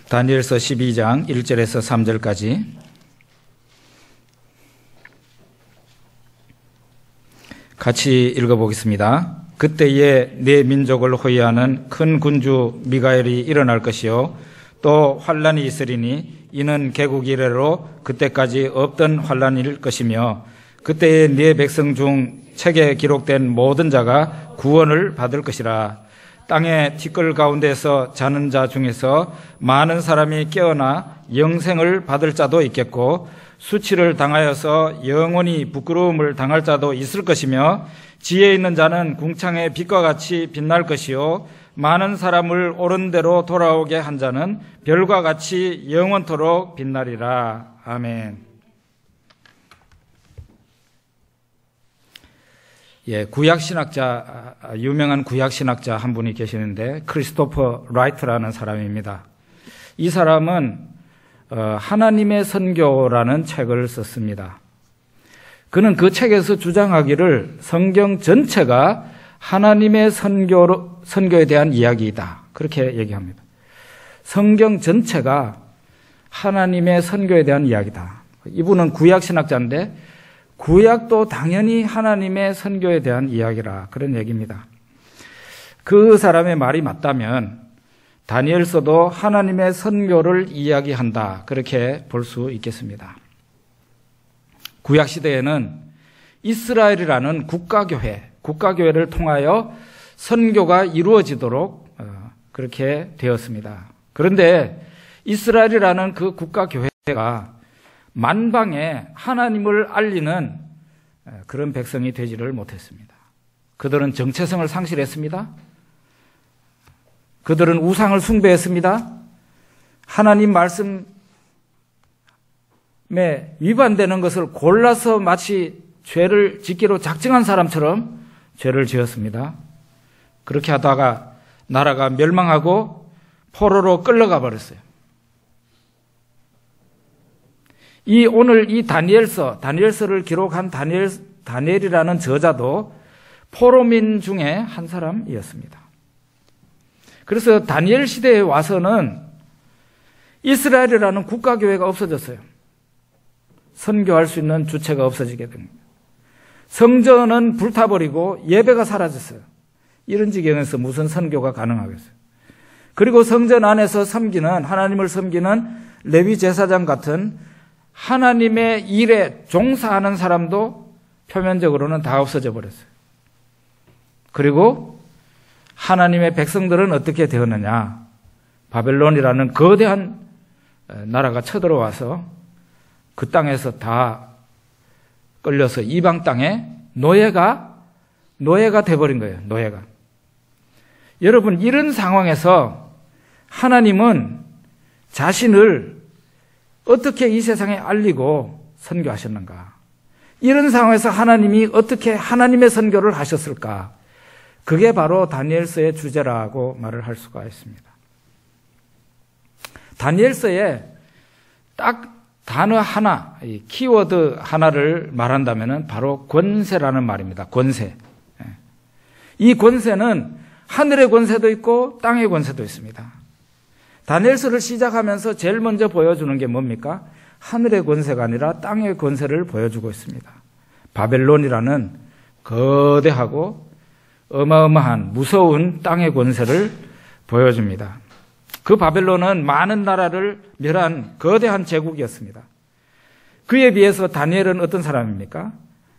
다니엘서 12장 1절에서 3절까지. 같이 읽어보겠습니다. 그때에 네 민족을 호위하는 큰 군주 미가엘이 일어날 것이요 또 환란이 있으리니 이는 개국 이래로 그때까지 없던 환란일 것이며 그때에 네 백성 중 책에 기록된 모든 자가 구원을 받을 것이라. 땅의 티끌 가운데서 자는 자 중에서 많은 사람이 깨어나 영생을 받을 자도 있겠고 수치를 당하여서 영원히 부끄러움을 당할 자도 있을 것이며 지혜 있는 자는 궁창의 빛과 같이 빛날 것이요 많은 사람을 옳은 대로 돌아오게 한 자는 별과 같이 영원토록 빛나리라. 아멘. 예, 구약신학자, 유명한 구약신학자 한 분이 계시는데 크리스토퍼 라이트라는 사람입니다. 이 사람은 하나님의 선교라는 책을 썼습니다. 그는 그 책에서 주장하기를 성경 전체가 하나님의 선교에 대한 이야기이다. 그렇게 얘기합니다. 성경 전체가 하나님의 선교에 대한 이야기다. 이분은 구약신학자인데 구약도 당연히 하나님의 선교에 대한 이야기라 그런 얘기입니다. 그 사람의 말이 맞다면 다니엘서도 하나님의 선교를 이야기한다 그렇게 볼 수 있겠습니다. 구약시대에는 이스라엘이라는 국가교회를 통하여 선교가 이루어지도록 그렇게 되었습니다. 그런데 이스라엘이라는 그 국가교회가 만방에 하나님을 알리는 그런 백성이 되지를 못했습니다. 그들은 정체성을 상실했습니다. 그들은 우상을 숭배했습니다. 하나님 말씀에 위반되는 것을 골라서 마치 죄를 짓기로 작정한 사람처럼 죄를 지었습니다. 그렇게 하다가 나라가 멸망하고 포로로 끌려가 버렸어요. 오늘 이 다니엘서를 기록한 다니엘이라는 저자도 포로민 중에 한 사람이었습니다. 그래서 다니엘 시대에 와서는 이스라엘이라는 국가교회가 없어졌어요. 선교할 수 있는 주체가 없어지게 됩니다. 성전은 불타버리고 예배가 사라졌어요. 이런 지경에서 무슨 선교가 가능하겠어요. 그리고 성전 안에서 하나님을 섬기는 레위 제사장 같은 하나님의 일에 종사하는 사람도 표면적으로는 다 없어져 버렸어요. 그리고 하나님의 백성들은 어떻게 되었느냐? 바벨론이라는 거대한 나라가 쳐들어와서 그 땅에서 다 끌려서 이방 땅에 노예가 돼버린 거예요. 노예가. 여러분, 이런 상황에서 하나님은 자신을 어떻게 이 세상에 알리고 선교하셨는가? 이런 상황에서 하나님이 어떻게 하나님의 선교를 하셨을까? 그게 바로 다니엘서의 주제라고 말을 할 수가 있습니다. 다니엘서에 딱 단어 하나, 키워드 하나를 말한다면 바로 권세라는 말입니다. 권세. 이 권세는 하늘의 권세도 있고 땅의 권세도 있습니다. 다니엘서를 시작하면서 제일 먼저 보여주는 게 뭡니까? 하늘의 권세가 아니라 땅의 권세를 보여주고 있습니다. 바벨론이라는 거대하고 어마어마한 무서운 땅의 권세를 보여줍니다. 그 바벨론은 많은 나라를 멸한 거대한 제국이었습니다. 그에 비해서 다니엘은 어떤 사람입니까?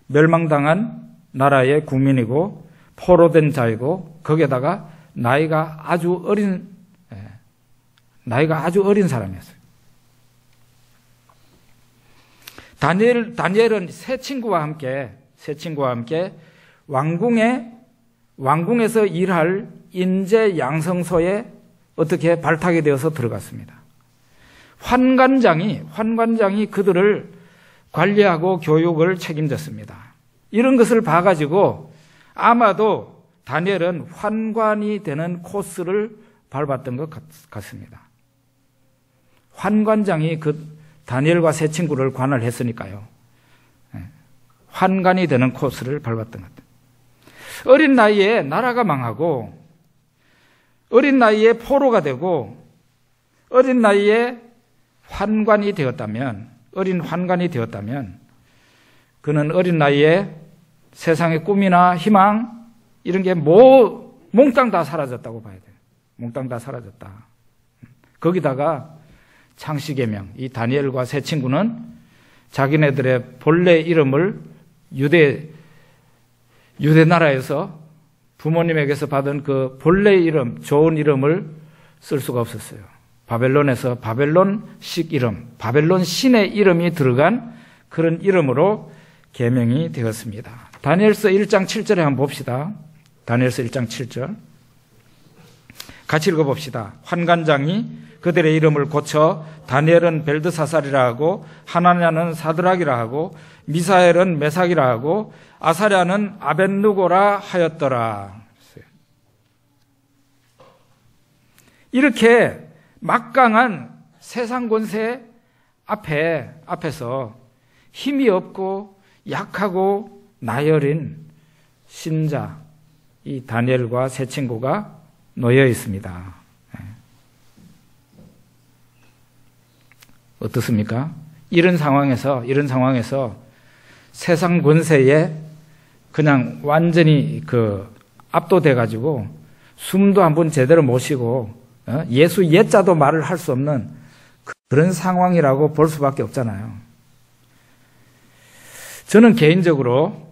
멸망당한 나라의 국민이고 포로된 자이고 거기에다가 나이가 아주 어린 사람이었어요. 다니엘은 세 친구와 함께 왕궁에서 일할 인재 양성소에 어떻게 발탁이 되어서 들어갔습니다. 환관장이 그들을 관리하고 교육을 책임졌습니다. 이런 것을 봐가지고 아마도 다니엘은 환관이 되는 코스를 밟았던 것 같습니다. 환관장이 다니엘과 세 친구를 관할했으니까요. 환관이 되는 코스를 밟았던 것 같아요. 어린 나이에 나라가 망하고 어린 나이에 포로가 되고 어린 나이에 환관이 되었다면 그는 어린 나이에 세상의 꿈이나 희망 이런 게 몽땅 다 사라졌다고 봐야 돼요. 몽땅 다 사라졌다. 거기다가 창시계명, 이 다니엘과 세 친구는 자기네들의 본래 이름을 유대 나라에서 부모님에게서 받은 그 본래 이름, 좋은 이름을 쓸 수가 없었어요. 바벨론에서 바벨론식 이름, 바벨론 신의 이름이 들어간 그런 이름으로 계명이 되었습니다. 다니엘서 1장 7절에 한번 봅시다. 다니엘서 1장 7절. 같이 읽어봅시다. 환관장이 그들의 이름을 고쳐 다니엘은 벨드사살이라 하고 하나냐는 사드락이라 하고 미사엘은 메삭이라 하고 아사랴는 아벳누고라 하였더라. 이렇게 막강한 세상 권세 앞에서 힘이 없고 약하고 나열인 신자 이 다니엘과 세 친구가 놓여 있습니다. 어떻습니까? 이런 상황에서 세상 권세에 그냥 완전히 압도돼 가지고 숨도 한번 제대로 못 쉬고 예수 예자도 말을 할 수 없는 그런 상황이라고 볼 수밖에 없잖아요. 저는 개인적으로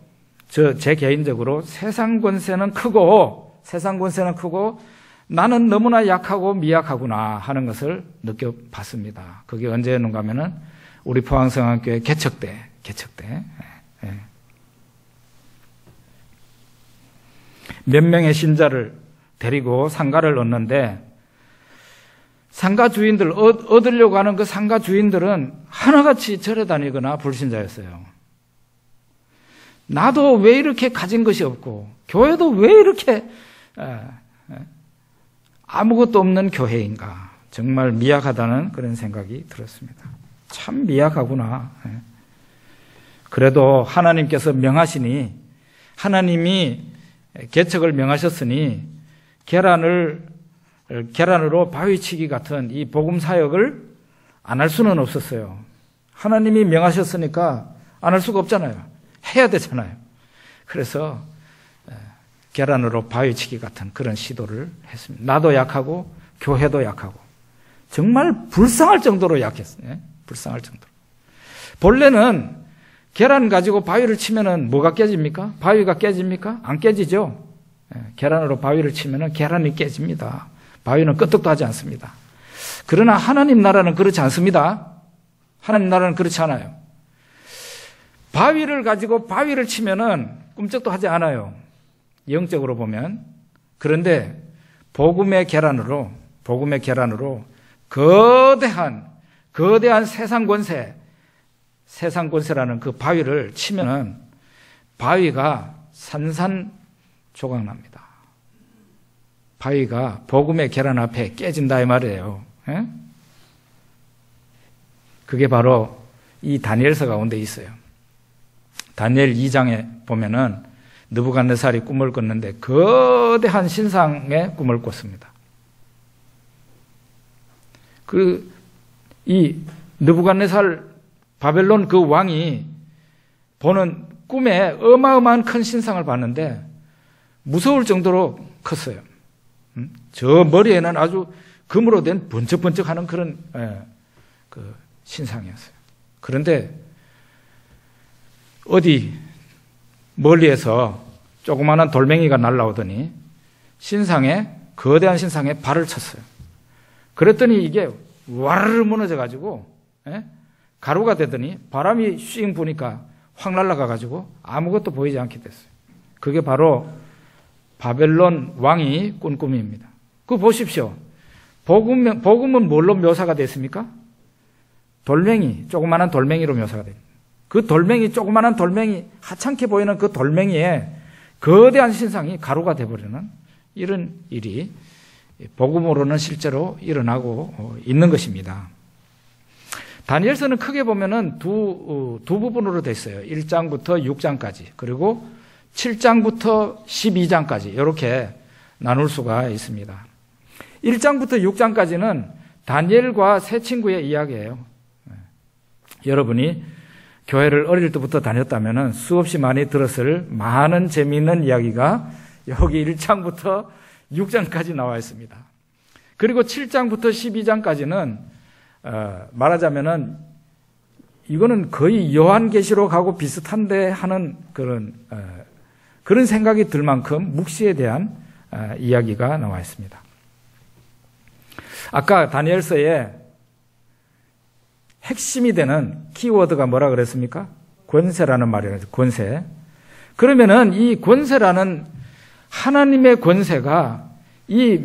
세상 권세는 크고 나는 너무나 약하고 미약하구나 하는 것을 느껴봤습니다. 그게 언제였는가 하면은 우리 포항성안교회 개척 때. 몇 명의 신자를 데리고 상가를 얻는데 상가 주인들, 얻으려고 하는 그 상가 주인들은 하나같이 절에 다니거나 불신자였어요. 나도 왜 이렇게 가진 것이 없고 교회도 왜 이렇게 아무것도 없는 교회인가. 정말 미약하다는 그런 생각이 들었습니다. 참 미약하구나. 그래도 하나님께서 명하시니 하나님이 개척을 명하셨으니 계란으로 바위치기 같은 이 복음 사역을 안 할 수는 없었어요. 하나님이 명하셨으니까 안 할 수가 없잖아요. 해야 되잖아요. 그래서 계란으로 바위치기 같은 그런 시도를 했습니다. 나도 약하고 교회도 약하고 정말 불쌍할 정도로 약했어요. 불쌍할 정도로. 본래는 계란 가지고 바위를 치면은 뭐가 깨집니까? 바위가 깨집니까? 안 깨지죠. 계란으로 바위를 치면은 계란이 깨집니다. 바위는 끄떡도 하지 않습니다. 그러나 하나님 나라는 그렇지 않습니다. 하나님 나라는 그렇지 않아요. 바위를 가지고 바위를 치면은 꿈쩍도 하지 않아요. 영적으로 보면. 그런데 복음의 계란으로 거대한 세상 권세라는 그 바위를 치면은 바위가 산산조각 납니다. 바위가 복음의 계란 앞에 깨진다 이 말이에요. 그게 바로 이 다니엘서 가운데 있어요. 다니엘 2장에 보면은 느부갓네살이 꿈을 꿨는데 거대한 신상의 꿈을 꿨습니다. 이 느부갓네살 바벨론 그 왕이 보는 꿈에 어마어마한 큰 신상을 봤는데 무서울 정도로 컸어요. 저 머리에는 아주 금으로 된 번쩍번쩍하는 그런 그 신상이었어요. 그런데 어디 멀리에서 조그마한 돌멩이가 날아오더니 거대한 신상에 발을 쳤어요. 그랬더니 이게 와르르 무너져가지고 가루가 되더니 바람이 씩 부니까 확 날아가가지고 아무것도 보이지 않게 됐어요. 그게 바로 바벨론 왕이 꾼 꿈입니다. 그거 보십시오. 복음은 뭘로 묘사가 됐습니까? 조그마한 돌멩이로 묘사가 됩니다. 그 조그마한 돌멩이, 하찮게 보이는 그 돌멩이에 거대한 신상이 가루가 되어버리는 이런 일이 복음으로는 실제로 일어나고 있는 것입니다. 다니엘서는 크게 보면은 두 부분으로 되어 있어요. 1장부터 6장까지. 그리고 7장부터 12장까지 이렇게 나눌 수가 있습니다. 1장부터 6장까지는 다니엘과 세 친구의 이야기예요. 여러분이 교회를 어릴 때부터 다녔다면 수없이 많이 들었을 많은 재미있는 이야기가 여기 1장부터 6장까지 나와 있습니다. 그리고 7장부터 12장까지는 말하자면은 이거는 거의 요한계시록하고 비슷한데 하는 그런 생각이 들 만큼 묵시에 대한 이야기가 나와 있습니다. 아까 다니엘서에 핵심이 되는 키워드가 뭐라 그랬습니까? 권세라는 말이라서 권세. 그러면은 이 권세라는 하나님의 권세가 이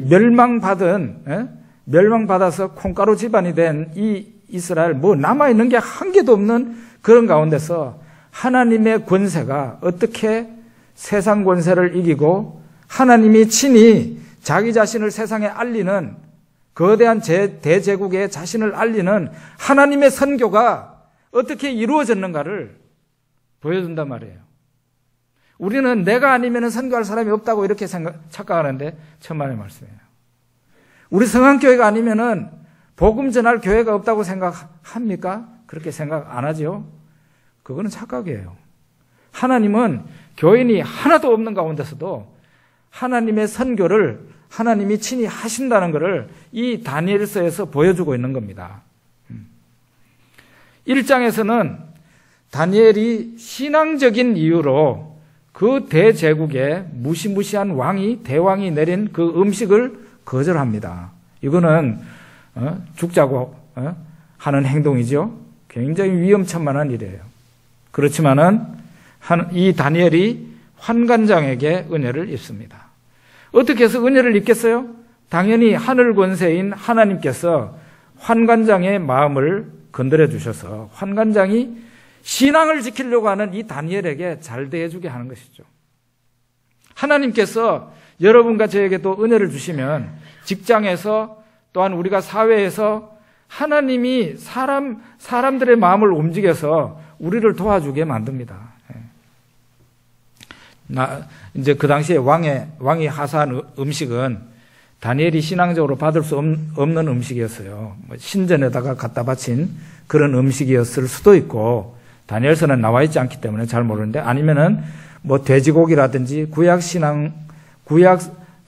멸망받아서 콩가루 집안이 된 이 이스라엘 남아있는 게 한 개도 없는 그런 가운데서 하나님의 권세가 어떻게 세상 권세를 이기고 하나님이 친히 자기 자신을 세상에 알리는 거대한 대제국의 자신을 알리는 하나님의 선교가 어떻게 이루어졌는가를 보여준단 말이에요. 우리는 내가 아니면 선교할 사람이 없다고 이렇게 착각하는데 천만의 말씀이에요. 우리 성안교회가 아니면은 복음 전할 교회가 없다고 생각합니까? 그렇게 생각 안 하죠? 그거는 착각이에요. 하나님은 교인이 하나도 없는 가운데서도 하나님의 선교를 하나님이 친히 하신다는 것을 이 다니엘서에서 보여주고 있는 겁니다. 1장에서는 다니엘이 신앙적인 이유로 그 대제국에 무시무시한 대왕이 내린 그 음식을 거절합니다. 이거는 죽자고 하는 행동이죠. 굉장히 위험천만한 일이에요. 그렇지만은 이 다니엘이 환관장에게 은혜를 입습니다. 어떻게 해서 은혜를 입겠어요? 당연히 하늘 권세인 하나님께서 환관장의 마음을 건드려 주셔서 환관장이 신앙을 지키려고 하는 이 다니엘에게 잘 대해주게 하는 것이죠. 하나님께서 여러분과 저에게도 은혜를 주시면 직장에서 또한 우리가 사회에서 하나님이 사람들의 마음을 움직여서 우리를 도와주게 만듭니다. 이제 그 당시에 왕이 하사한 음식은 다니엘이 신앙적으로 받을 수 없는 음식이었어요. 신전에다가 갖다 바친 그런 음식이었을 수도 있고, 다니엘서는 나와 있지 않기 때문에 잘 모르는데, 아니면은 돼지고기라든지 구약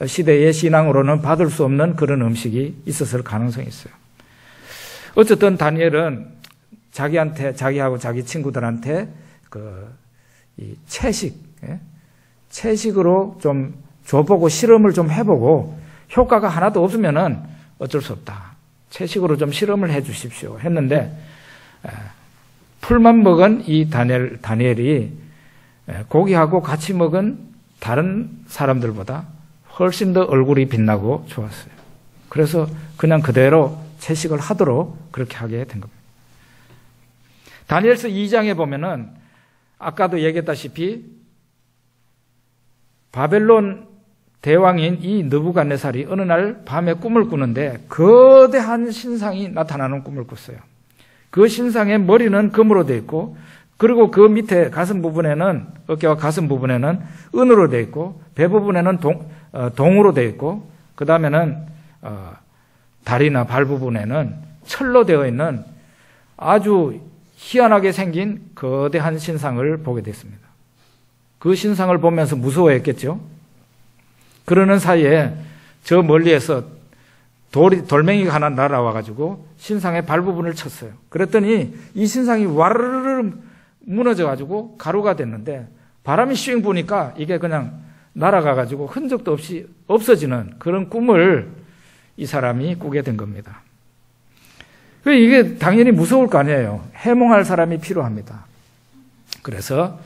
시대의 신앙으로는 받을 수 없는 그런 음식이 있었을 가능성이 있어요. 어쨌든 다니엘은 자기하고 자기 친구들한테 이 채식으로 좀 줘보고 실험을 좀 해보고 효과가 하나도 없으면은 어쩔 수 없다. 채식으로 좀 실험을 해 주십시오. 했는데, 풀만 먹은 이 다니엘이 고기하고 같이 먹은 다른 사람들보다 훨씬 더 얼굴이 빛나고 좋았어요. 그래서 그냥 그대로 채식을 하도록 그렇게 하게 된 겁니다. 다니엘서 2장에 보면은 아까도 얘기했다시피 바벨론 대왕인 이 느부갓네살이 어느 날 밤에 꿈을 꾸는데 거대한 신상이 나타나는 꿈을 꿨어요. 그 신상의 머리는 금으로 되어 있고, 그리고 그 밑에 가슴 부분에는, 어깨와 가슴 부분에는 은으로 되어 있고, 배 부분에는 동으로 되어 있고, 그 다음에는 다리나 발 부분에는 철로 되어 있는 아주 희한하게 생긴 거대한 신상을 보게 됐습니다. 그 신상을 보면서 무서워했겠죠. 그러는 사이에 저 멀리에서 돌멩이가 하나 날아와가지고 신상의 발 부분을 쳤어요. 그랬더니 이 신상이 와르르르 무너져가지고 가루가 됐는데, 바람이 쉥 부니까 이게 그냥 날아가가지고 흔적도 없이 없어지는 그런 꿈을 이 사람이 꾸게 된 겁니다. 이게 당연히 무서울 거 아니에요. 해몽할 사람이 필요합니다. 그래서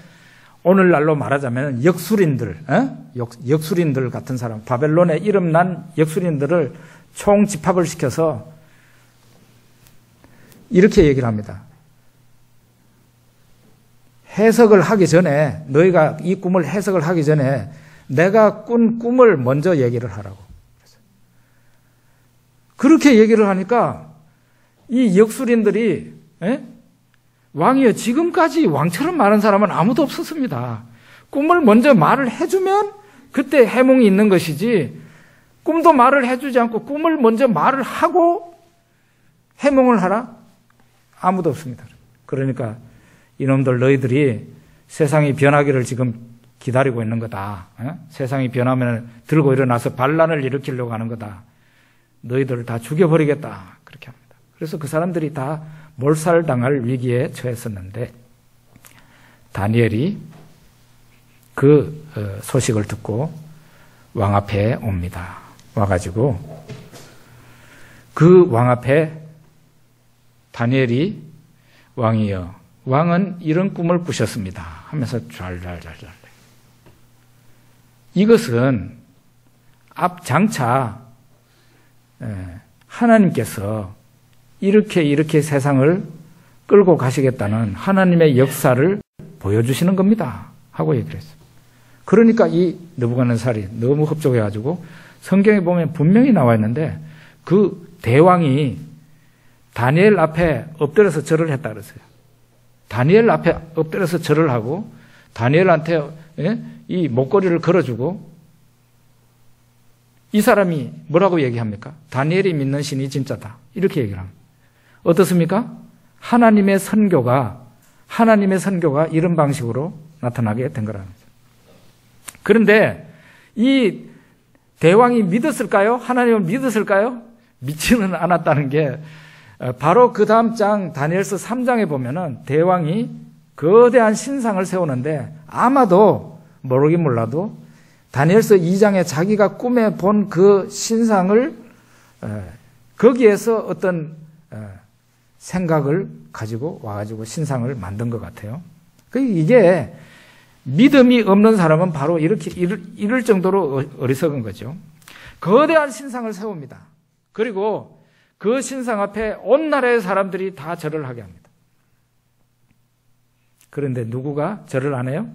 오늘날로 말하자면 역술인들 같은 사람, 바벨론에 이름난 역술인들을 총집합을 시켜서 이렇게 얘기를 합니다. 해석을 하기 전에, 너희가 이 꿈을 해석을 하기 전에 내가 꾼 꿈을 먼저 얘기를 하라고. 그렇게 얘기를 하니까 이 역술인들이 왕이여, 지금까지 왕처럼 많은 사람은 아무도 없었습니다. 꿈을 먼저 말을 해주면 그때 해몽이 있는 것이지, 꿈도 말을 해주지 않고 꿈을 먼저 말을 하고 해몽을 하라? 아무도 없습니다. 그러니까 이놈들 너희들이 세상이 변하기를 지금 기다리고 있는 거다. 세상이 변하면 들고 일어나서 반란을 일으키려고 하는 거다. 너희들을 다 죽여버리겠다. 그렇게 합니다. 그래서 그 사람들이 다 몰살당할 위기에 처했었는데 다니엘이 그 소식을 듣고 왕 앞에 옵니다. 와가지고 그 왕 앞에 다니엘이 왕이여, 왕은 이런 꿈을 꾸셨습니다 하면서 잘 이것은 앞장차 하나님께서 이렇게 세상을 끌고 가시겠다는 하나님의 역사를 보여주시는 겁니다 하고 얘기를 했어요. 그러니까 이 느부갓네살이 너무 흡족해가지고 성경에 보면 분명히 나와 있는데 그 대왕이 다니엘 앞에 엎드려서 절을 했다 그랬어요. 다니엘 앞에 엎드려서 절을 하고 다니엘한테 이 목걸이를 걸어주고, 이 사람이 뭐라고 얘기합니까? 다니엘이 믿는 신이 진짜다 이렇게 얘기를 합니다. 어떻습니까? 하나님의 선교가 이런 방식으로 나타나게 된 거라는 거죠. 그런데 이 대왕이 믿었을까요? 하나님을 믿었을까요? 믿지는 않았다는 게 바로 그 다음 장 다니엘서 3장에 보면은 대왕이 거대한 신상을 세우는데 아마도 모르긴 몰라도 다니엘서 2장에 자기가 꿈에 본 그 신상을 거기에서 어떤 생각을 가지고 와가지고 신상을 만든 것 같아요. 이게 믿음이 없는 사람은 바로 이렇게 이럴 정도로 어리석은 거죠. 거대한 신상을 세웁니다. 그리고 그 신상 앞에 온 나라의 사람들이 다 절을 하게 합니다. 그런데 누구가 절을 안 해요?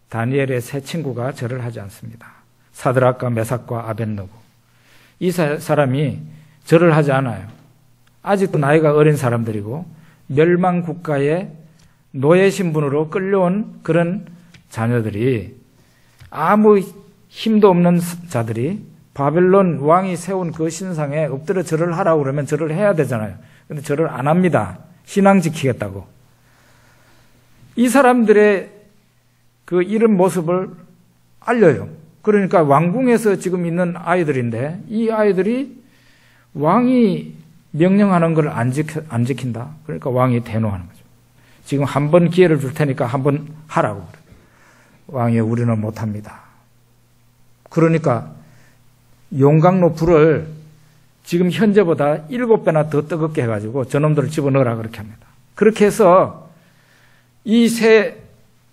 다니엘의 세 친구가 절을 하지 않습니다. 사드락과 메삭과 아벳느고. 이 사람이 절을 하지 않아요. 아직도 나이가 어린 사람들이고 멸망 국가의 노예 신분으로 끌려온 그런 자녀들이, 아무 힘도 없는 자들이 바벨론 왕이 세운 그 신상에 엎드려 절을 하라고 그러면 절을 해야 되잖아요. 근데 절을 안 합니다. 신앙 지키겠다고. 이 사람들의 그 이런 모습을 알려요. 그러니까 왕궁에서 지금 있는 아이들인데 이 아이들이 왕이 명령하는 걸 안 지킨다. 그러니까 왕이 대노하는 거죠. 지금 한 번 기회를 줄 테니까 한 번 하라고 그래요. 왕이 우리는 못합니다. 그러니까 용광로 불을 지금 현재보다 7배나 더 뜨겁게 해가지고 저놈들을 집어넣으라 그렇게 합니다. 그렇게 해서 이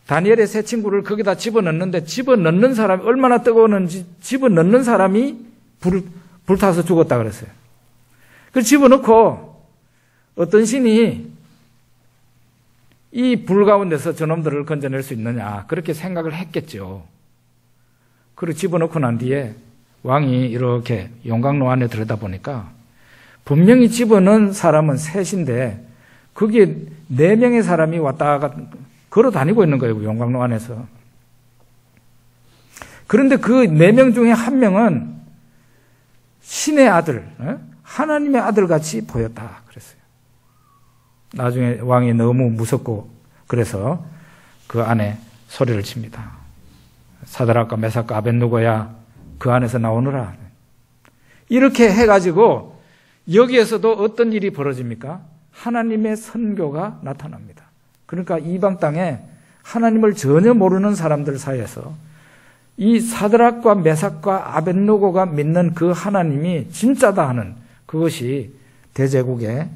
다니엘의 세 친구를 거기다 집어넣는데, 집어넣는 사람이 얼마나 뜨거웠는지 집어넣는 사람이 불타서 죽었다 그랬어요. 그래서 집어넣고 어떤 신이 이 불 가운데서 저놈들을 건져낼 수 있느냐 그렇게 생각을 했겠죠. 그리고 집어넣고 난 뒤에 왕이 이렇게 용광로 안에 들여다보니까 분명히 집어넣은 사람은 셋인데 거기에 4명의 사람이 왔다가 걸어 다니고 있는 거예요. 용광로 안에서. 그런데 그 4명 중에 한 명은 신의 아들, 하나님의 아들같이 보였다 그랬어요. 나중에 왕이 너무 무섭고 그래서 그 안에 소리를 칩니다. 사드락과 메삭과 아벳느고야 그 안에서 나오느라. 이렇게 해가지고 여기에서도 어떤 일이 벌어집니까? 하나님의 선교가 나타납니다. 그러니까 이방 땅에 하나님을 전혀 모르는 사람들 사이에서 이 사드락과 메삭과 아벳느고가 믿는 그 하나님이 진짜다 하는 그것이 대제국에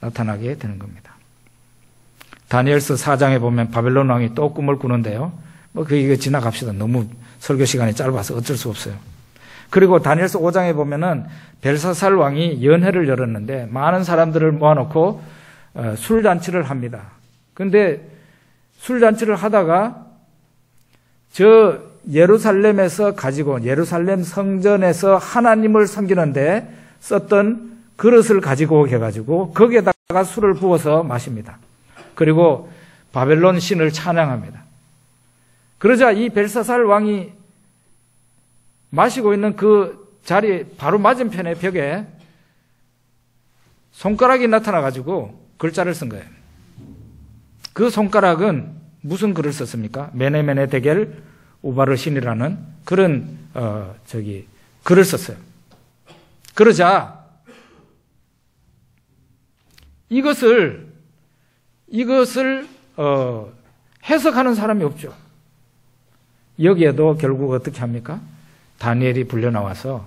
나타나게 되는 겁니다. 다니엘서 4장에 보면 바벨론 왕이 또 꿈을 꾸는데요. 이거 지나갑시다. 너무 설교 시간이 짧아서 어쩔 수 없어요. 그리고 다니엘서 5장에 보면은 벨사살 왕이 연회를 열었는데 많은 사람들을 모아놓고 술잔치를 합니다. 근데 술잔치를 하다가 저 예루살렘에서 가지고 예루살렘 성전에서 하나님을 섬기는데 썼던 그릇을 가지고 오게 해가지고 거기에다가 술을 부어서 마십니다. 그리고 바벨론 신을 찬양합니다. 그러자 이 벨사살 왕이 마시고 있는 그 자리 바로 맞은편의 벽에 손가락이 나타나가지고 글자를 쓴 거예요. 그 손가락은 무슨 글을 썼습니까? 메네메네 데겔 우바르신이라는 그런 글을 썼어요. 그러자 이것을 해석하는 사람이 없죠. 여기에도 결국 어떻게 합니까? 다니엘이 불려 나와서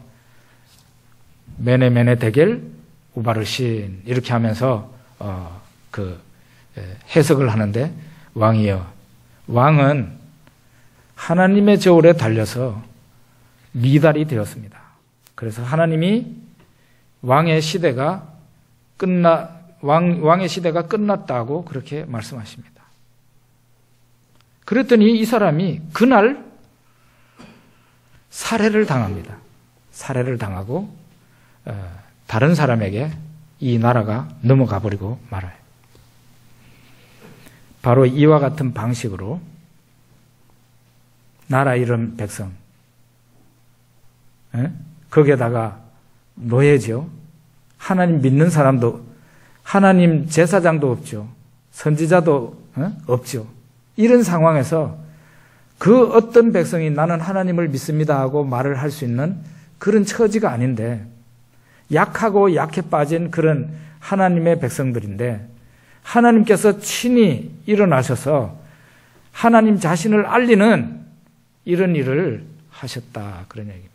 메네메네 데겔 우바르신 이렇게 하면서 해석을 하는데, 왕이여, 왕은 하나님의 저울에 달려서 미달이 되었습니다. 그래서 하나님이 왕의 시대가 끝났다고 그렇게 말씀하십니다. 그랬더니 이 사람이 그날 살해를 당합니다. 살해를 당하고 다른 사람에게 이 나라가 넘어가 버리고 말아요. 바로 이와 같은 방식으로 나라 잃은 백성, 거기에다가 노예죠. 하나님 믿는 사람도, 하나님 제사장도 없죠. 선지자도 없죠. 이런 상황에서 그 어떤 백성이 나는 하나님을 믿습니다 하고 말을 할 수 있는 그런 처지가 아닌데, 약하고 약해 빠진 그런 하나님의 백성들인데 하나님께서 친히 일어나셔서 하나님 자신을 알리는 이런 일을 하셨다, 그런 얘기입니다.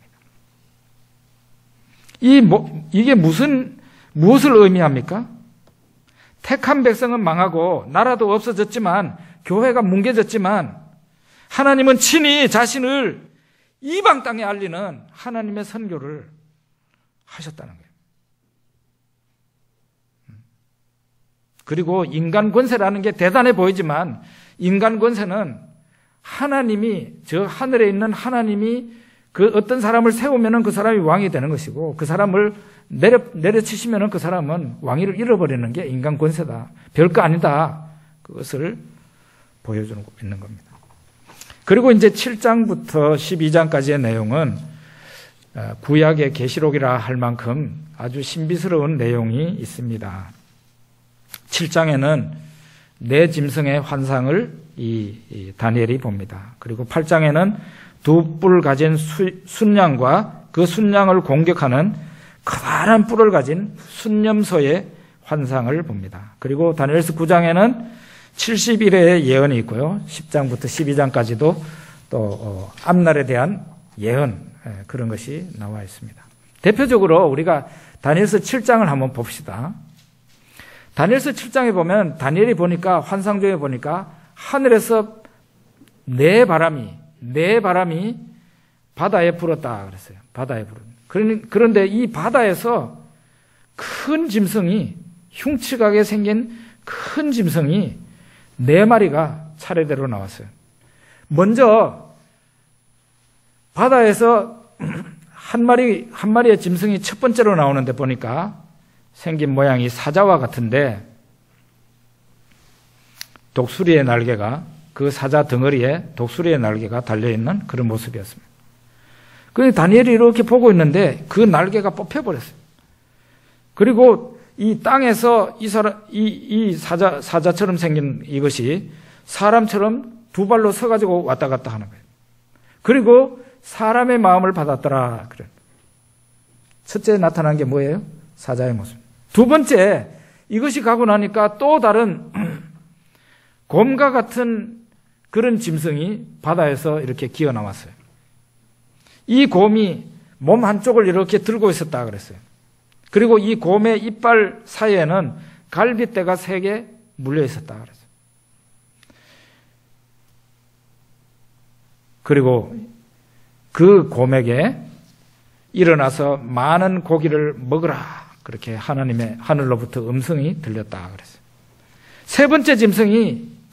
이게 무엇을 의미합니까? 택한 백성은 망하고 나라도 없어졌지만, 교회가 뭉개졌지만, 하나님은 친히 자신을 이방 땅에 알리는 하나님의 선교를 하셨다는 거예요. 그리고 인간 권세라는 게 대단해 보이지만, 인간 권세는 하나님이, 저 하늘에 있는 하나님이 그 어떤 사람을 세우면은 그 사람이 왕이 되는 것이고, 그 사람을 내려치시면은 그 사람은 왕위를 잃어버리는 게 인간 권세다, 별거 아니다, 그것을 보여주고 있는 겁니다. 그리고 이제 7장부터 12장까지의 내용은 구약의 계시록이라 할 만큼 아주 신비스러운 내용이 있습니다. 7장에는 네 짐승의 환상을 이 다니엘이 봅니다. 그리고 8장에는 두 뿔 가진 순양과 그 순양을 공격하는 커다란 뿔을 가진 순념소의 환상을 봅니다. 그리고 다니엘서 9장에는 70일의 예언이 있고요. 10장부터 12장까지도 또 앞날에 대한 예언, 그런 것이 나와 있습니다. 대표적으로 우리가 다니엘서 7장을 한번 봅시다. 다니엘서 7장에 보면 다니엘이 보니까, 환상 중에 보니까 하늘에서 네 바람이 바다에 불었다 그랬어요. 바다에 불은. 그런데 이 바다에서 큰 짐승이, 흉측하게 생긴 큰 짐승이 네 마리가 차례대로 나왔어요. 먼저 바다에서 한 마리의 짐승이 첫 번째로 나오는데 보니까 생긴 모양이 사자와 같은데, 독수리의 날개가, 그 사자 덩어리에 독수리의 날개가 달려있는 그런 모습이었습니다. 그런데 다니엘이 이렇게 보고 있는데 그 날개가 뽑혀버렸어요. 그리고 이 땅에서 이 사자처럼 생긴 이것이 사람처럼 두 발로 서가지고 왔다 갔다 하는 거예요. 그리고 사람의 마음을 받았더라. 그래. 첫째 나타난 게 뭐예요? 사자의 모습. 두 번째, 이것이 가고 나니까 또 다른 곰과 같은 그런 짐승이 바다에서 이렇게 기어 나왔어요. 이 곰이 몸 한쪽을 이렇게 들고 있었다 그랬어요. 그리고 이 곰의 이빨 사이에는 갈빗대가 3개 물려 있었다 그랬어요. 그리고 그 곰에게 일어나서 많은 고기를 먹으라, 그렇게 하늘로부터 음성이 들렸다 그랬어요.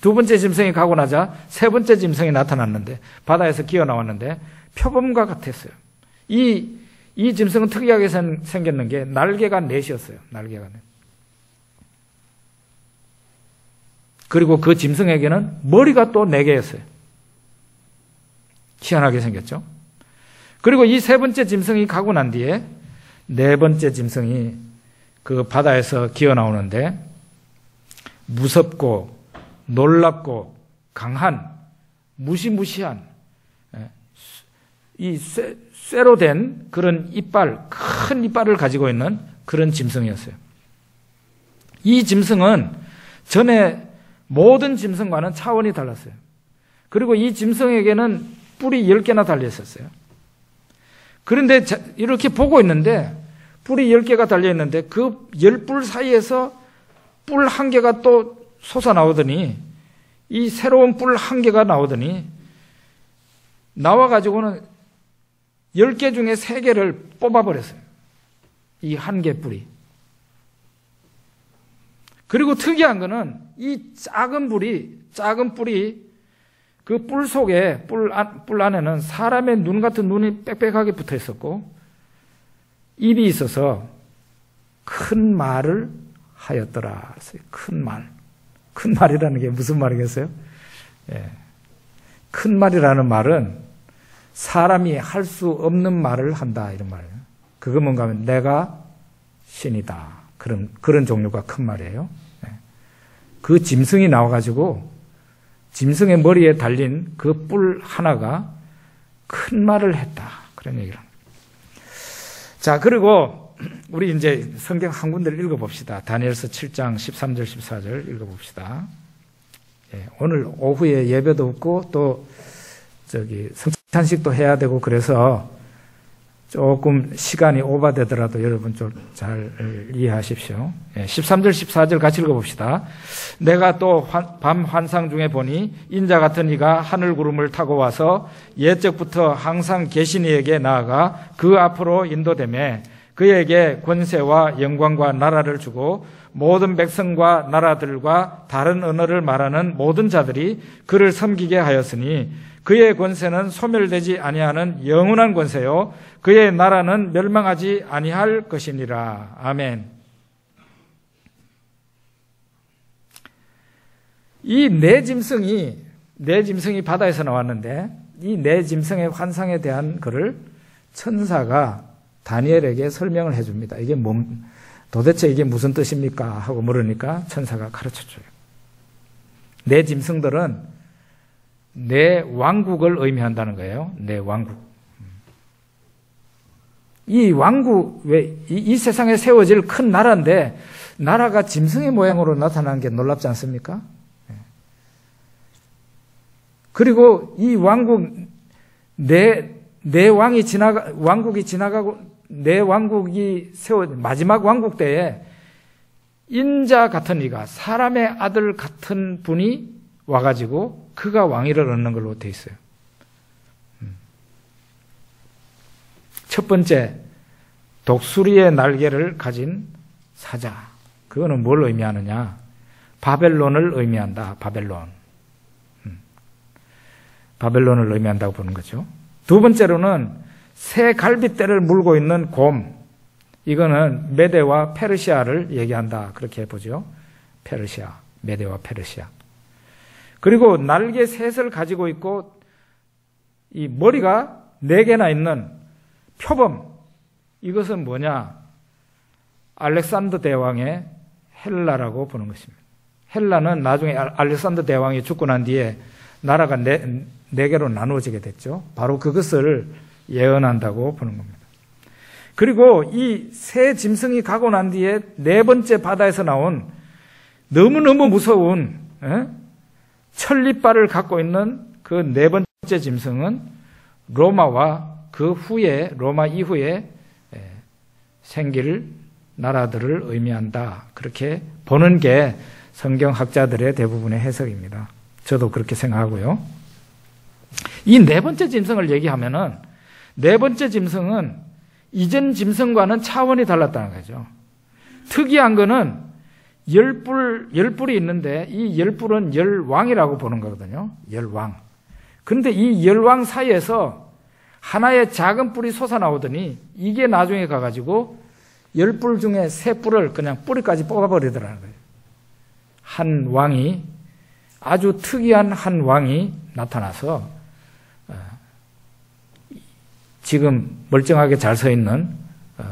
두 번째 짐승이 가고 나자 세 번째 짐승이 나타났는데, 바다에서 기어 나왔는데 표범과 같았어요. 이 짐승은 특이하게 생겼는 게 날개가 4이었어요. 날개가 4. 그리고 그 짐승에게는 머리가 또 4개였어요. 희한하게 생겼죠. 그리고 이 세 번째 짐승이 가고 난 뒤에 네 번째 짐승이 그 바다에서 기어 나오는데 무섭고 놀랍고 강한 무시무시한 이 쇠로 된 그런 이빨, 큰 이빨을 가지고 있는 그런 짐승이었어요. 이 짐승은 전에 모든 짐승과는 차원이 달랐어요. 그리고 이 짐승에게는 뿔이 10개나 달려있었어요. 그런데 이렇게 보고 있는데 뿔이 10개가 달려있는데 그 10뿔 사이에서 뿔 한 개가 또 솟아나오더니 이 새로운 뿔 한 개가 나오더니 나와가지고는 10개 중에 3개를 뽑아버렸어요. 이 한 개 뿔이. 그리고 특이한 거는 이 작은 뿔이 그 뿔 속에, 뿔 안에는 사람의 눈 같은 눈이 빽빽하게 붙어 있었고 입이 있어서 큰 말을 하였더라. 큰 말. 큰 말이라는 게 무슨 말이겠어요? 예. 큰 말이라는 말은 사람이 할 수 없는 말을 한다, 이런 말이에요. 그거 뭔가 하면 내가 신이다. 그런 종류가 큰 말이에요. 예. 그 짐승이 나와가지고 짐승의 머리에 달린 그 뿔 하나가 큰 말을 했다. 그런 얘기를 합니다. 자, 그리고 우리 이제 성경 한 군데를 읽어봅시다. 다니엘서 7장 13절 14절 읽어봅시다. 예, 오늘 오후에 예배도 없고 또 성찬식도 해야 되고 그래서 조금 시간이 오버되더라도 여러분 좀 잘 이해하십시오. 13절 14절 같이 읽어봅시다. 내가 또 밤 환상 중에 보니 인자 같은 이가 하늘 구름을 타고 와서 옛적부터 항상 계신 이에게 나아가 그 앞으로 인도되매 그에게 권세와 영광과 나라를 주고 모든 백성과 나라들과 다른 언어를 말하는 모든 자들이 그를 섬기게 하였으니 그의 권세는 소멸되지 아니하는 영원한 권세요 그의 나라는 멸망하지 아니할 것이니라. 아멘. 이 네 짐승이 바다에서 나왔는데 이 네 짐승의 환상에 대한 것을 천사가 다니엘에게 설명을 해줍니다. 도대체 이게 무슨 뜻입니까? 하고 물으니까 천사가 가르쳐줘요. 네 짐승들은 내 왕국을 의미한다는 거예요. 내 왕국. 이 왕국, 이 세상에 세워질 큰 나라인데, 나라가 짐승의 모양으로 나타나는 게 놀랍지 않습니까? 그리고 이 왕국, 왕국이 지나가고, 내 왕국이 마지막 왕국 때에 인자 같은 이가, 사람의 아들 같은 분이 와가지고 그가 왕위를 얻는 걸로 돼 있어요. 첫 번째, 독수리의 날개를 가진 사자. 그거는 뭘 의미하느냐? 바벨론을 의미한다. 바벨론을 의미한다고 보는 거죠. 두 번째로는 새 갈빗대를 물고 있는 곰. 이거는 메대와 페르시아를 얘기한다. 그렇게 보죠. 메대와 페르시아. 그리고 날개 셋을 가지고 있고 이 머리가 4개나 있는 표범. 이것은 뭐냐? 알렉산더 대왕의 헬라라고 보는 것입니다. 헬라는 나중에 알렉산더 대왕이 죽고 난 뒤에 나라가 4개로 나누어지게 됐죠. 바로 그것을 예언한다고 보는 겁니다. 그리고 이 새 짐승이 가고 난 뒤에 4번째 바다에서 나온 너무너무 무서운 천리발을 갖고 있는 그 4번째 짐승은 로마와 로마 이후에 생길 나라들을 의미한다. 그렇게 보는 게 성경학자들의 대부분의 해석입니다. 저도 그렇게 생각하고요. 이 4번째 짐승을 얘기하면은 4번째 짐승은 이전 짐승과는 차원이 달랐다는 거죠. 특이한 거는 10뿔이 있는데 이 10뿔은 10왕이라고 보는 거거든요. 10왕. 그런데 이 10왕 사이에서 하나의 작은 뿔이 솟아나오더니 이게 나중에 가가지고 10뿔 중에 3뿔을 그냥 뿌리까지 뽑아버리더라는 거예요. 한 왕이, 아주 특이한 한 왕이 나타나서 지금 멀쩡하게 잘 서 있는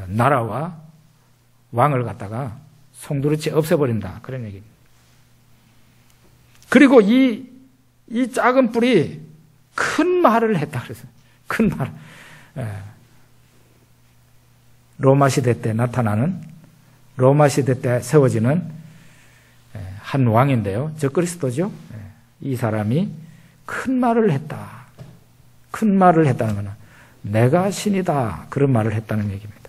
나라와 왕을 갖다가 송두리째 없애버린다. 그런 얘기입니다. 그리고 이 작은 뿔이 큰 말을 했다 그랬어요. 큰 말. 로마 시대 때 나타나는, 로마 시대 때 세워지는 한 왕인데요. 저 그리스도죠. 이 사람이 큰 말을 했다. 큰 말을 했다는 것은 내가 신이다. 그런 말을 했다는 얘기입니다.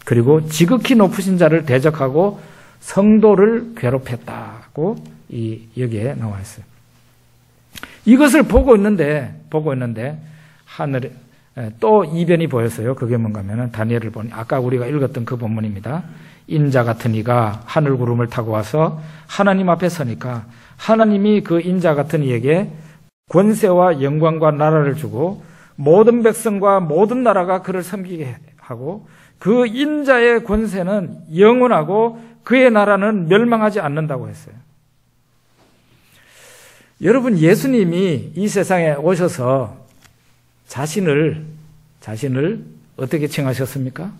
그리고 지극히 높으신 자를 대적하고 성도를 괴롭혔다고 여기에 나와 있어요. 이것을 보고 있는데 하늘에 또 이변이 보였어요. 그게 뭔가 하면은 다니엘을 보니 아까 우리가 읽었던 그 본문입니다. 인자 같은 이가 하늘 구름을 타고 와서 하나님 앞에 서니까 하나님이 그 인자 같은 이에게 권세와 영광과 나라를 주고 모든 백성과 모든 나라가 그를 섬기게 하고 그 인자의 권세는 영원하고 그의 나라는 멸망하지 않는다고 했어요. 여러분, 예수님이 이 세상에 오셔서 자신을 어떻게 칭하셨습니까?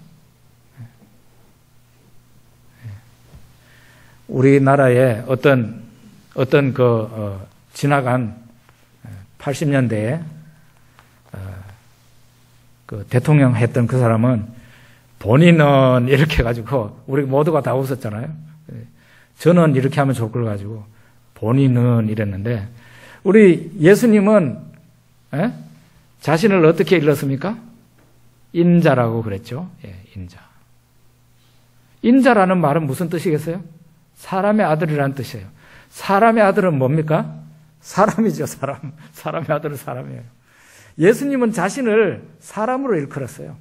우리나라에 어떤 지나간 80년대에 그 대통령 했던 그 사람은 본인은 이렇게 해가지고 우리 모두가 다 웃었잖아요. 저는 이렇게 하면 좋을 걸 가지고 본인은 이랬는데 우리 예수님은 자신을 어떻게 일렀습니까? 인자라고 그랬죠. 인자. 인자라는 말은 무슨 뜻이겠어요? 사람의 아들이라는 뜻이에요. 사람의 아들은 뭡니까? 사람이죠, 사람. 사람의 아들은 사람이에요. 예수님은 자신을 사람으로 일컬었어요.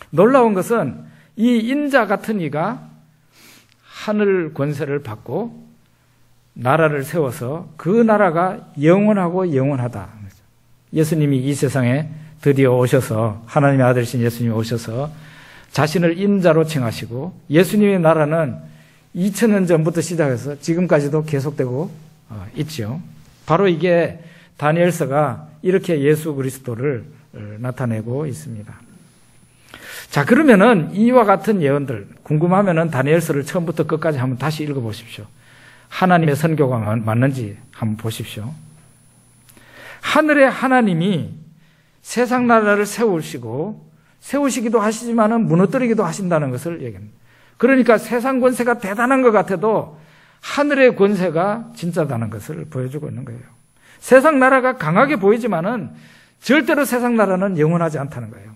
놀라운 것은 이 인자 같은 이가 하늘 권세를 받고 나라를 세워서 그 나라가 영원하고 영원하다. 예수님이 이 세상에 드디어 오셔서 하나님의 아들이신 예수님이 오셔서 자신을 인자로 칭하시고 예수님의 나라는 2000년 전부터 시작해서 지금까지도 계속되고 있죠. 바로 이게 다니엘서가 이렇게 예수 그리스도를 나타내고 있습니다. 자, 그러면은 이와 같은 예언들 궁금하면은 다니엘서를 처음부터 끝까지 한번 다시 읽어보십시오. 하나님의 선교가 맞는지 한번 보십시오. 하늘의 하나님이 세상 나라를 세우시기도 하시지만은 무너뜨리기도 하신다는 것을 얘기합니다. 그러니까 세상 권세가 대단한 것 같아도 하늘의 권세가 진짜다는 것을 보여주고 있는 거예요. 세상 나라가 강하게 보이지만은 절대로 세상 나라는 영원하지 않다는 거예요.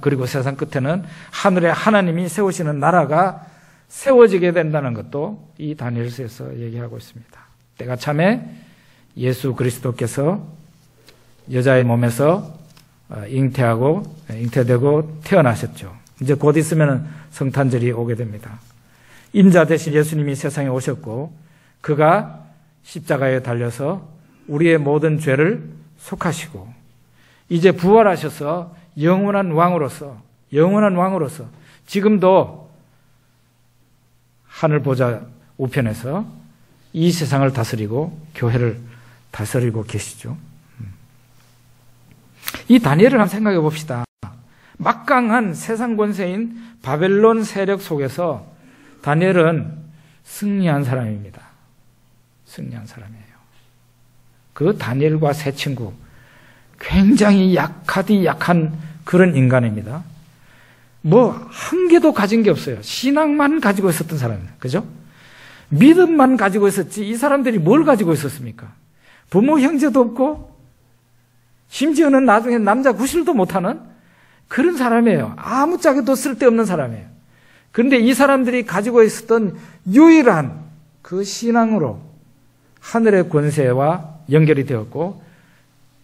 그리고 세상 끝에는 하늘의 하나님이 세우시는 나라가 세워지게 된다는 것도 이 다니엘서에서 얘기하고 있습니다. 때가 참에 예수 그리스도께서 여자의 몸에서 잉태되고 태어나셨죠. 이제 곧 있으면 성탄절이 오게 됩니다. 인자 대신 예수님이 세상에 오셨고 그가 십자가에 달려서 우리의 모든 죄를 속하시고 이제 부활하셔서 영원한 왕으로서 지금도 하늘 보좌 우편에서 이 세상을 다스리고 교회를 다스리고 계시죠. 이 다니엘을 한번 생각해 봅시다. 막강한 세상 권세인 바벨론 세력 속에서 다니엘은 승리한 사람입니다. 승리한 사람이에요. 그 다니엘과 세 친구 굉장히 약한 그런 인간입니다. 한 개도 가진 게 없어요. 신앙만 가지고 있었던 사람이에요. 그죠? 믿음만 가지고 있었지 이 사람들이 뭘 가지고 있었습니까? 부모 형제도 없고 심지어는 나중에 남자 구실도 못하는 그런 사람이에요. 아무짝에도 쓸데없는 사람이에요. 그런데 이 사람들이 가지고 있었던 유일한 그 신앙으로 하늘의 권세와 연결이 되었고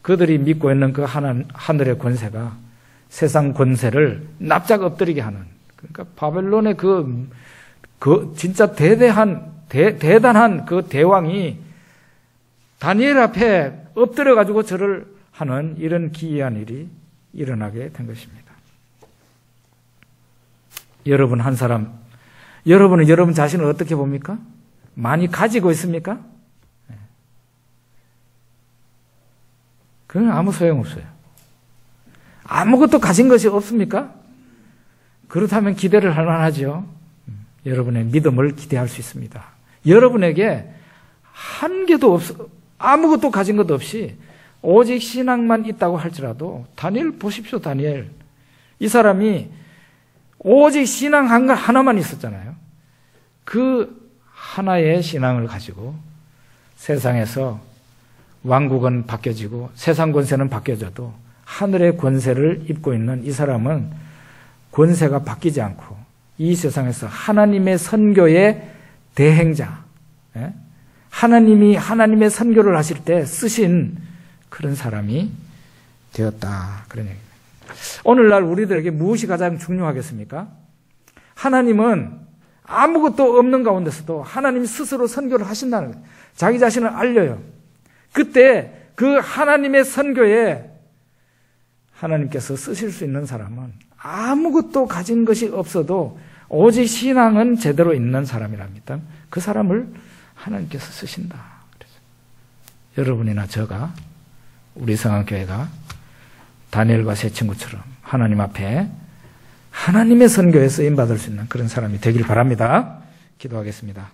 그들이 믿고 있는 그 하늘의 권세가 세상 권세를 납작 엎드리게 하는, 그러니까 바벨론의 진짜 대단한 그 대왕이 다니엘 앞에 엎드려가지고 절을 하는 이런 기이한 일이 일어나게 된 것입니다. 여러분은 여러분 자신을 어떻게 봅니까? 많이 가지고 있습니까? 그건 아무 소용없어요. 아무것도 가진 것이 없습니까? 그렇다면 기대를 할 만하죠. 여러분의 믿음을 기대할 수 있습니다. 여러분에게 한 개도 아무것도 가진 것도 없이 오직 신앙만 있다고 할지라도 다니엘 보십시오. 다니엘. 이 사람이 오직 신앙 하나만 있었잖아요. 그 하나의 신앙을 가지고 세상에서 왕국은 바뀌어지고 세상 권세는 바뀌어져도 하늘의 권세를 입고 있는 이 사람은 권세가 바뀌지 않고 이 세상에서 하나님의 선교의 대행자, 하나님이 하나님의 선교를 하실 때 쓰신 그런 사람이 되었다. 그런 얘기입니다. 오늘날 우리들에게 무엇이 가장 중요하겠습니까? 하나님은 아무것도 없는 가운데서도 하나님 스스로 선교를 하신다는 거예요. 자기 자신을 알려요. 그때 그 하나님의 선교에 하나님께서 쓰실 수 있는 사람은 아무것도 가진 것이 없어도 오직 신앙은 제대로 있는 사람이랍니다. 그 사람을 하나님께서 쓰신다. 그래서 여러분이나 저가 우리 성안교회가 다니엘과 세 친구처럼 하나님 앞에 하나님의 선교에 쓰임받을 수 있는 그런 사람이 되길 바랍니다. 기도하겠습니다.